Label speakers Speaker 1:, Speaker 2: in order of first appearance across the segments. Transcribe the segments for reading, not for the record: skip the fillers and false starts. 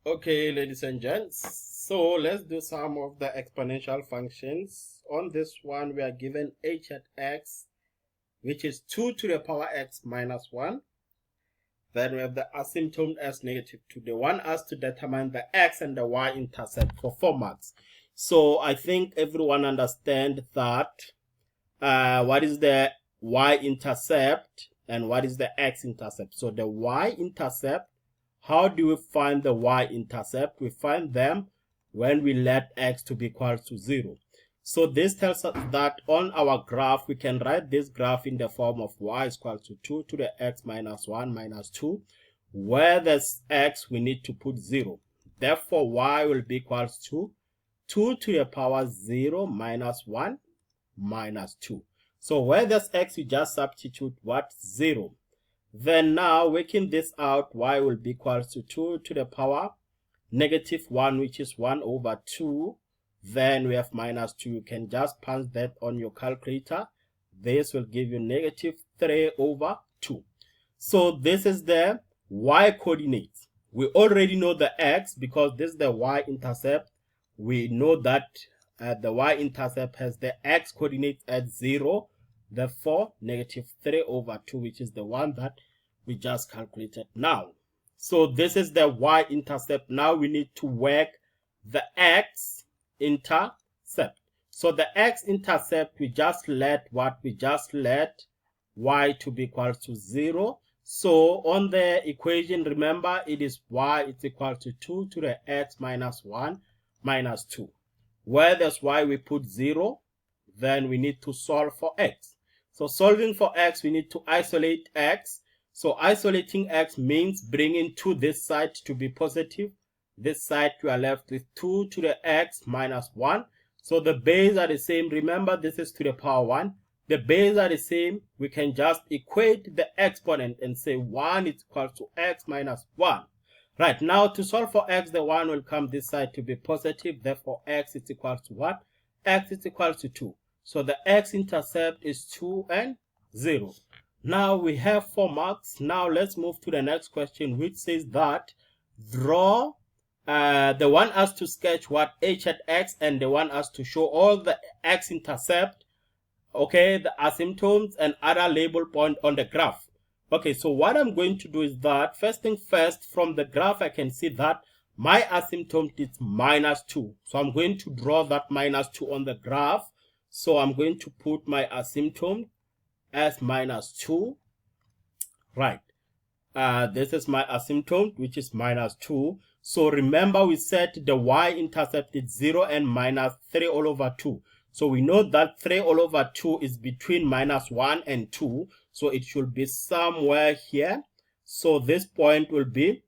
Speaker 1: Okay, ladies and gents, so let's do some of the exponential functions. On this one, we are given h at x, which is 2 to the power x minus 1. Then we have the asymptote as negative 2. They want us to determine the x and the y-intercept for 4 marks. So I think everyone understands that what is the y-intercept and what is the x-intercept. So the y-intercept, how do we find the y-intercept? We find them when we let x to be equal to 0. So this tells us that on our graph, we can write this graph in the form of y is equal to 2 to the x minus 1 minus 2. Where there's x, we need to put 0. Therefore, y will be equal to 2 to the power 0 minus 1 minus 2. So where there's x, we just substitute what? 0. Then now, working this out, y will be equal to 2 to the power negative 1, which is 1 over 2. Then we have minus 2. You can just punch that on your calculator. This will give you negative 3 over 2. So this is the y coordinates. We already know the x because this is the y-intercept. We know that the y-intercept has the x coordinates at 0. Therefore, negative 3 over 2, which is the one that we just calculated now. So this is the y-intercept. Now we need to work the x-intercept. So the x-intercept, we just let what? We just let y to be equal to 0. So on the equation, remember, it is y is equal to 2 to the x minus 1 minus 2. Where there's y, we put 0. Then we need to solve for x. So solving for x, we need to isolate x. So isolating x means bringing 2 this side to be positive. This side we are left with 2 to the x minus 1. So the base are the same. Remember, this is to the power 1. The base are the same. We can just equate the exponent and say 1 is equal to x minus 1. Right, now to solve for x, the 1 will come this side to be positive. Therefore, x is equal to what? X is equal to 2. So the x-intercept is 2 and 0. Now we have 4 marks. Now let's move to the next question, which says that draw, they want us to sketch what? H at x, and they want us to show all the x-intercept, okay, the asymptotes and other label point on the graph. Okay, so what I'm going to do is that, first thing first, from the graph I can see that my asymptote is minus 2. So I'm going to draw that minus 2 on the graph. So I'm going to put my asymptote as minus 2. Right. This is my asymptote, which is minus 2. So remember, we said the y-intercept is 0 and minus 3 all over 2. So we know that 3 all over 2 is between minus 1 and 2. So it should be somewhere here. So this point will be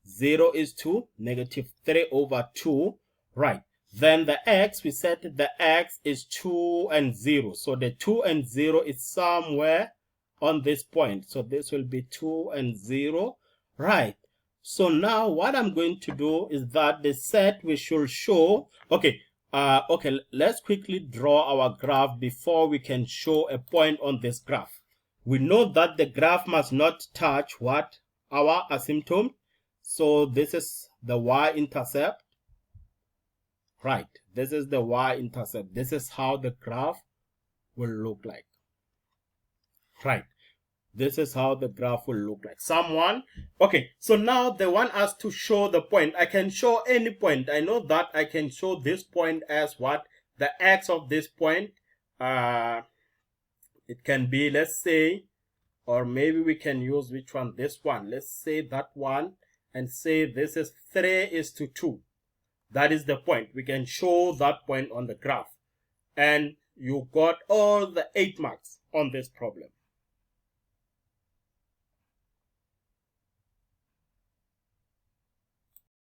Speaker 1: 0 is to negative 3 over 2. Right. Then the x, we said the x is 2 and 0. So the 2 and 0 is somewhere on this point. So this will be 2 and 0. Right. So now what I'm going to do is that the set we should show. Okay, let's quickly draw our graph before we can show a point on this graph. We know that the graph must not touch what? Our asymptote. So this is the y-intercept. Right, this is the y-intercept. This is how the graph will look like. Right, this is how the graph will look like. Someone, okay, so now they want us to show the point. I can show any point. I know that I can show this point as what? The x of this point. It can be, let's say, or maybe we can use which one? This one. Let's say that one and say this is 3 is to 2. That is the point. We can show that point on the graph. And you got all the 8 marks on this problem.